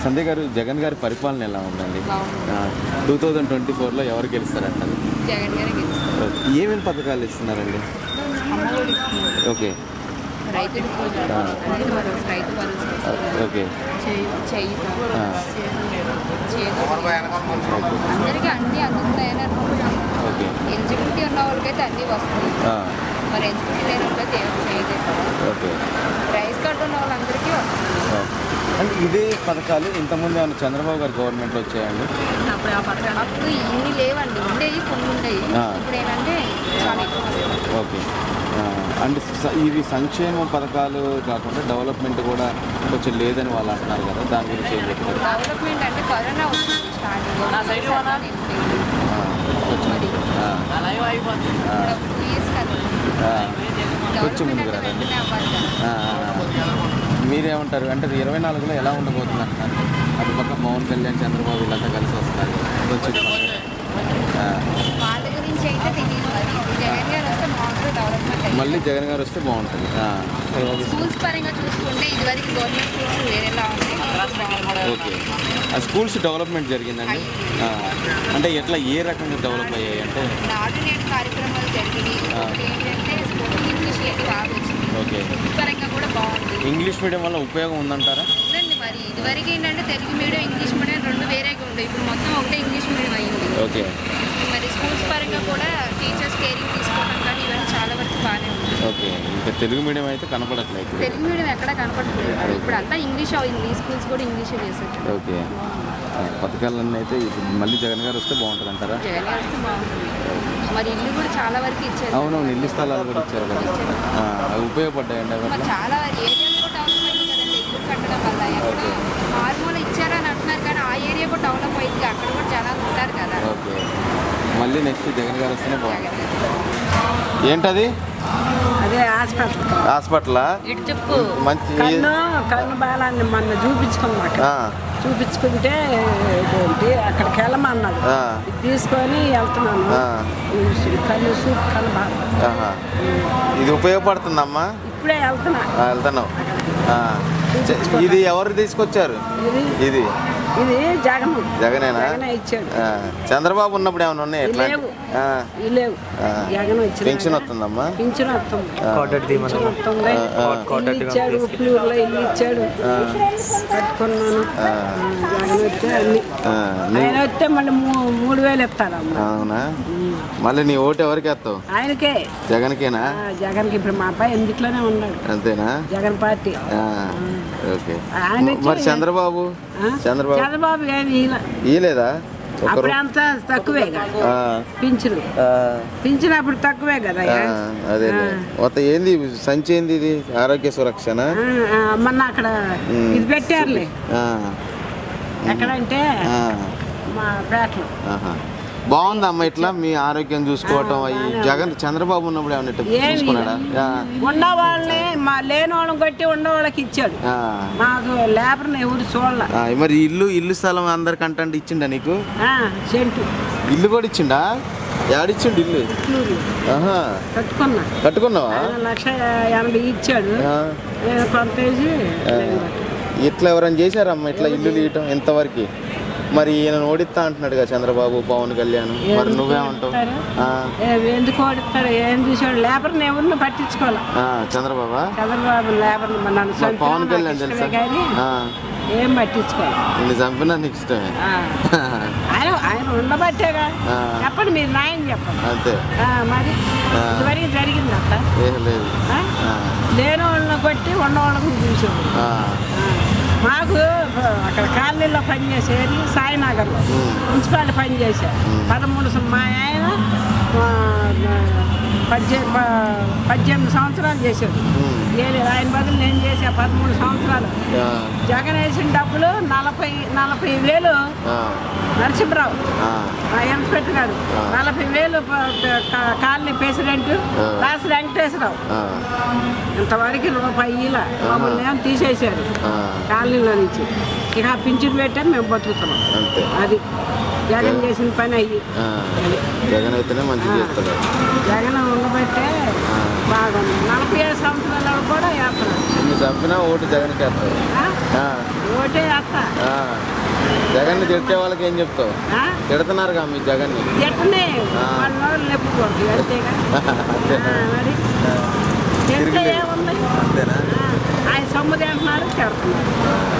సంధ్య గారు, జగన్ గారి పరిపాలన ఎలా ఉందండి? 2024లో ఎవరు గెలుస్తారంటారు? జగన్ గారే గెలుస్తారు. ఏమేమి పథకాలు ఇస్తున్నారండి? ఓకే. రైతు ఓకే. అందరికీ అన్నీ అందుతున్నాయని అనుకుంటున్నాం. ఓకే. ఎలిజిబిలిటీ ఉన్న వాళ్ళకైతే అన్నీ వస్తుంది. మరి ఎలిజిబిలిటీ లేని వాళ్ళకైతే ఏం చేయలేదు. ఓకే. రైస్ కార్డు ఉన్న వాళ్ళందరికీ వస్తుంది. అంటే ఇదే పథకాలు ఇంతకుముందు ఏమైనా చంద్రబాబు గారి గవర్నమెంట్లో వచ్చాయండి? అప్పుడు ఆ పథకాలు అప్పుడు ఇన్ని లేవండి, ఉండేవి కొన్ని ఉండేవి. ఇప్పుడు ఏంటంటే చాలా ఎక్కువ వస్తుంది. ఓకే. అంటే ఇవి సంక్షేమ పథకాలు కాకుండా డెవలప్మెంట్ కూడా కొంచెం లేదని వాళ్ళు అంటున్నారు కదా, దాని గురించి ఏం చెప్తారు? డెవలప్మెంట్ అంటే కరోనా వచ్చింది స్టార్టింగ్ కొంచెం ముందుకు రాదండి. మీరేమంటారు? అంటే 24లో ఎలా ఉండబోతుంది అంటున్నారు? అటు పక్క పవన్ కళ్యాణ్, చంద్రబాబు వీళ్ళంతా కలిసి వస్తారు. వాళ్ళ గురించి అయితే తెలియదు. జగన్ గారు వస్తే బాగుంటుంది, డెవలప్మెంట్ మళ్ళీ జగన్ గారు వస్తే బాగుంటుంది. స్కూల్స్ పరంగా చూసుకుంటే ఇదివరకు గవర్నమెంట్ స్కూల్స్ వేరేలా ఉన్నాయి. ఓకే. ఆ స్కూల్స్ డెవలప్మెంట్ జరిగిందండి. అంటే ఎట్లా, ఏ రకంగా డెవలప్ అయ్యాయి అంటే? నాడు నేడు కార్యక్రమాలు జరిగినాయి. ఏంటంటే ఇంగ్లీష్ బాగా వచ్చింది. ఓకే. స్కూల్ పరంగా కూడా బాగుంది. ఇంగ్లీష్ మీడియం వల్ల ఉపయోగం ఉందంటారా? ఉందండి. మరి ఇదివరకు ఏంటంటే తెలుగు మీడియం, ఇంగ్లీష్ మీడియం రెండు వేరేగా ఉండే. ఇప్పుడు మొత్తం ఒకటే ఇంగ్లీష్ మీడియం అయింది. ఓకే. మరి స్కూల్స్ పరంగా కూడా టీచర్స్ కేరింగ్ తీసుకోవడం కానీ ఇవన్నీ చాలా వరకు బాగానే ఉంది. ఓకే. ఇంకా తెలుగు మీడియం అయితే కనపడట్లేదు. తెలుగు మీడియం ఎక్కడా కనపడట్లేదు. ఇప్పుడు అంతా ఇంగ్లీష్ అయింది. స్కూల్స్ కూడా ఇంగ్లీషే చేసేట్టు. ఓకే. పథకాలన్నీ అయితే ఇప్పుడు మళ్ళీ జగన్ గారు వస్తే బాగుంటుంది అంటారా? జగన్ గారు వస్తే బాగుంటుంది. మరి ఇల్లు కూడా చాలా వరకు ఇచ్చారు. అవునవును, ఇల్లు స్థలాలు కూడా ఇచ్చారు కదా, అవి ఉపయోగపడ్డాయండి. అవి చాలా ఏరియాలు కూడా డెవలప్ అయింది కదండి ఇల్లు కట్టడం వల్ల. ఎక్కడో మారుమూల ఇచ్చారని అంటున్నారు కానీ ఆ ఏరియా కూడా డెవలప్ అయింది. అక్కడ కూడా జనాలు ఉంటారు కదా. ఓకే. మళ్ళీ నెక్స్ట్ జగన్ గారు వస్తేనే బాగుంటుంది. ఏంటది? అదే హాస్పిటల్ మంచి కన్ను బాలాన్ని మొన్న చూపించుకుంటే అక్కడికి వెళ్ళమన్నాడు. తీసుకొని వెళ్తున్నాను. కన్ను సూప్ కన్ను బాల ఇది ఉపయోగపడుతుందమ్మా. ఇప్పుడే వెళ్తున్నావు. ఇది ఎవరు తీసుకొచ్చారు? ఇది జగనేనా? ఇచ్చాడు. చంద్రబాబు ఉన్నప్పుడు ఏమైనా ఉన్నాయి? ఎట్లా? పెన్షన్ వస్తుందమ్మా? పింఛన్ వస్తుంది. ఇచ్చాడు. ఉప్పులూరులో ఇల్లు ఇచ్చాడు, కట్టుకున్నాను. జగన్ వస్తే అన్ని ఆయన వస్తే మళ్ళీ 3000 ఇస్తారమ్మా. అవునా? మళ్ళీ నీ ఓటు ఎవరికి వేస్తావు? ఆయనకే. జగన్కేనా? జగన్కి. ఇప్పుడు మా అబ్బాయి ఎందుకులోనే ఉన్నాడు. అంతేనా? జగన్ పార్టీ. ఓకే. మరి చంద్రబాబు ఏమి ఇయలేదా? అప్పుడు అంతా తక్కువే పింఛన్ అప్పుడు తక్కువే కదా. అదే ఏంది సంచి ఏంది? ఇది ఆరోగ్య సురక్షణ మొన్న అక్కడ ఇది పెట్టారులే. ఎక్కడంటే మా పేటలో. బాగుందమ్మా. ఇట్లా మీ ఆరోగ్యం చూసుకోవటం జగన్ చంద్రబాబు ఉన్నప్పుడు ఏమన్నా చూసుకున్నాడా? ఉన్న వాళ్ళని లేని వాళ్ళని కొట్టి ఉన్న వాళ్ళకి ఇచ్చాడు. మాకు లేబర్ని ఎవరు చూడాల. మరి ఇల్లు స్థలం అందరికంటే ఇచ్చిండా నీకు? సెంటు ఇల్లు కూడా ఇచ్చిండా? ఏడిచ్చిండు ఇల్లు? కట్టుకున్నావా? 1,80,000 ఇచ్చాడు. కొంత ఇట్లా ఎవరైనా చేశారమ్మా ఇట్లా ఇల్లు తీయటం ఇంతవరకు? మరి ఈయన ఓడిస్తా అంటున్నాడు కదా చంద్రబాబు, పవన్ కళ్యాణ్. మరి నువ్వేమంటావు? ఎందుకు ఓడిస్తాడు? ఏం చూసాడు? లేబర్ని ఎవరిని పట్టించుకోవాలి. చంద్రబాబు లేబర్ పవన్ కళ్యాణ్ తెలుసా? ఏం పట్టించుకోవాలి. నిన్ను చంపినా నీకు ఇష్టమే. ఆయన ఉండబట్టేగా. చెప్పండి, మీరు న్యాయం చెప్పండి. అంతే మరి ఇదివరకు జరిగింది అట్లా లేదు. లేని వాళ్ళని కొట్టి ఉన్నవాళ్ళని చూసాడు. మాకు అక్కడ కాలనీలో పనిచేసేది సాయినగర్లో మున్సిపాలిటీ పనిచేశారు. 13 మా ఆయన 18 సంవత్సరాలు చేశాడు. ఆయన బదులు నేను చేసా 13 సంవత్సరాలు. జగన్ వేసిన డబ్బులు 40,000 నరసింహరావు ఇన్స్పెక్టర్ గారు, 40,000 కాలనీ ప్రెసిడెంట్ రాసి వెంకటేశ్వరరావు. ఇంతవరకు ₹1 మమ్మల్ని ఏమో తీసేశారు కాలనీలో నుంచి. ఇక పింఛన్ పెట్టాం, మేము బతుకుతున్నాం. అది జగన్ చేసిన పని అయ్యి. జగన్ అయితేనే మంచిగా చేస్తాడు. జగన్ ఉండబట్టే బాగుంది 47 సంవత్సరాలు కూడా వేస్తున్నాడు. ఎన్ని చంపినా ఓటు జగన్కి వేస్తావు. ఆ, ఓటే వేస్తా. ఆ. జగన్ని తిట్టే వాళ్ళకి ఏం చెప్తావు? తిడుతున్నారుగా మీ జగన్ని. ఎట్టనే వాళ్ళ నోళ్ళు నెప్పుకోండి అంతేగా. అంతేనా? మరి ఆ. తింటే ఏముంది? అంతేనా? ఆయన సొమ్ము తింటున్నారు చెడుతున్నారు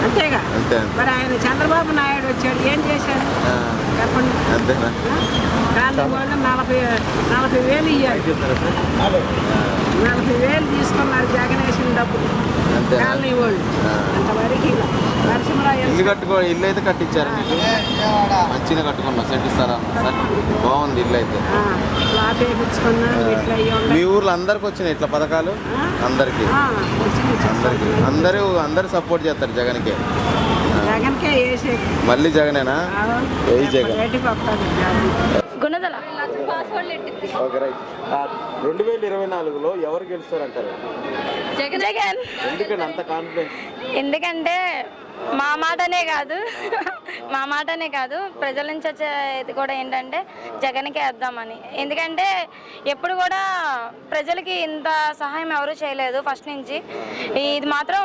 అంతేగా. అంతే. మరి ఆయన చంద్రబాబు నాయుడు వచ్చాడు ఏం చేశాడు ఆ. చెప్పండి. అంతేనా? కాలనీ వాళ్ళు 40,000 ఇవ్వాలి. 40,000 తీసుకున్నారు జగన్ వేసిన డబ్బులు అంతేనా? కాలనీ వాళ్ళు. అంతవరకు ఇలా పరిశ్రమలో ఇల్లు అయితే కట్టించారు మీకు? మంచిగా కట్టుకున్నా సెంటు స్థలం. బాగుంది ఇల్లు అయితే. స్లాబ్ వేయించుకున్నా ఇట్లా మీ ఊర్లో అందరికి వచ్చినాయి ఇట్లా పథకాలు? అందరికి అందరూ సపోర్ట్ చేస్తారు జగన్కి. జగన్కే వేసే మళ్ళీ జగనేనా? ఏ జగన్? గుణదల పాస్వర్డ్ ఎట్టింది ఓకే రైట్. 2024లో ఎవరు గెలుస్తారంటారు? జగన్. ఎందుకంటే అంత కాన్ఫిడెన్స్? ఎందుకంటే మా మాటనే కాదు ప్రజల నుంచి వచ్చేది కూడా ఏంటంటే జగన్కే వేద్దామని. ఎందుకంటే ఎప్పుడు కూడా ప్రజలకి ఇంత సహాయం ఎవరు చేయలేదు ఫస్ట్ నుంచి. ఇది మాత్రం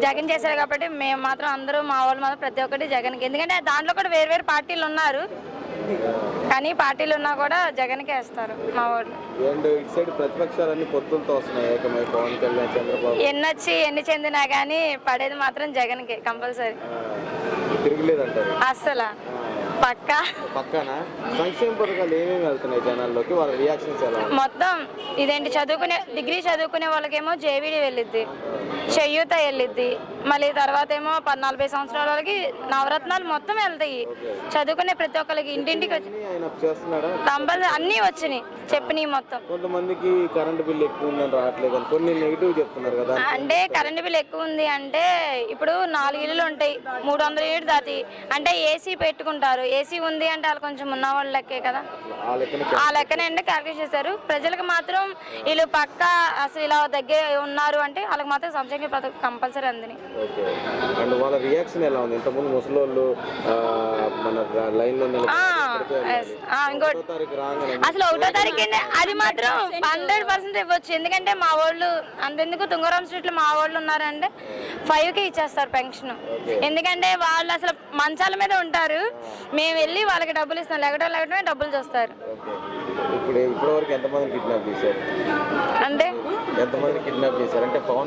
జగన్ చేశారు కాబట్టి మేము మాత్రం అందరూ మా వాళ్ళు మాత్రం ప్రతి ఒక్కటి జగన్కి. ఎందుకంటే దాంట్లో కూడా వేరు పార్టీలు ఉన్నారు కానీ పార్టీలు ఉన్నా కూడా జగన్కే వేస్తారు మా వాళ్ళు. ప్రతిపక్షాలన్నీ పొత్తులతో వస్తున్నాయి. ఏకమై పవన్ కళ్యాణ్, చంద్రబాబు ఎన్ని చెందినా కానీ పడేది మాత్రం జగన్కే కంపల్సరీ. తిరగలేదంటారు అస్సలు పక్కన సంక్షేమ పథకాలు ఏమేమి వెళ్తున్నాయి జనాల్లోకి? వాళ్ళ రియాక్షన్స్ ఎలా? మొత్తం ఇదేంటి డిగ్రీ చదువుకునే వాళ్ళకేమో జేవిడి వెళ్ళిద్ది, చెయ్యూత వెళ్ళిద్ది, మళ్ళీ తర్వాత ఏమో 40 సంవత్సరాల వాళ్ళకి నవరత్నాలు మొత్తం వెళ్తాయి. చదువుకునే ప్రతి ఒక్కరికి ఇంటింటికి కంపల్సరీ అన్నీ వచ్చినాయి చెప్పినవి మొత్తం. కొంతమందికి కరెంట్ బిల్ ఎక్కువ ఉందని రావట్లేదు, కొన్ని నెగిటివ్ చెప్తున్నారు కదా. అంటే కరెంట్ బిల్ ఎక్కువ ఉంది అంటే ఇప్పుడు 4 ఇళ్ళు ఉంటాయి 300 యూనిట్ దాటి అంటే ఏసీ పెట్టుకుంటారు. ఏసీ ఉంది అంటే వాళ్ళు కొంచెం ఉన్న వాళ్ళ లెక్కే కదా. ఆ లెక్కనే అంటే క్యాల్కులేట్ చేశారు. ప్రజలకు మాత్రం వీళ్ళు పక్క అసలు ఇలా దగ్గర ఉన్నారు అంటే వాళ్ళకి మాత్రం సంక్షేమ పథకం కంపల్సరీ అందిని. వాళ్ళ రియాక్షన్ ఎలా ఉంది? ఇంతకుముందు ముసలోళ్ళు మన లైన్ లో ఇంకోటి అసలు 1వ తారీఖు అది మాత్రం 100% ఇవ్వచ్చు. ఎందుకంటే మా వాళ్ళు అంతెందుకు తుంగరాం స్ట్రీట్ లో మా వాళ్ళు ఉన్నారంటే 5కి ఇచ్చేస్తారు పెన్షన్. ఎందుకంటే వాళ్ళు అసలు మంచాల మీద ఉంటారు, మేము వెళ్ళి వాళ్ళకి డబ్బులు ఇస్తాం, లేకటమే డబ్బులు చూస్తారు. ఇప్పుడు వరకు ఎంతమంది కిడ్నాప్ చేశారు? అంటే ఎంతమంది కిడ్నాప్ చేశారు అంటే పవన్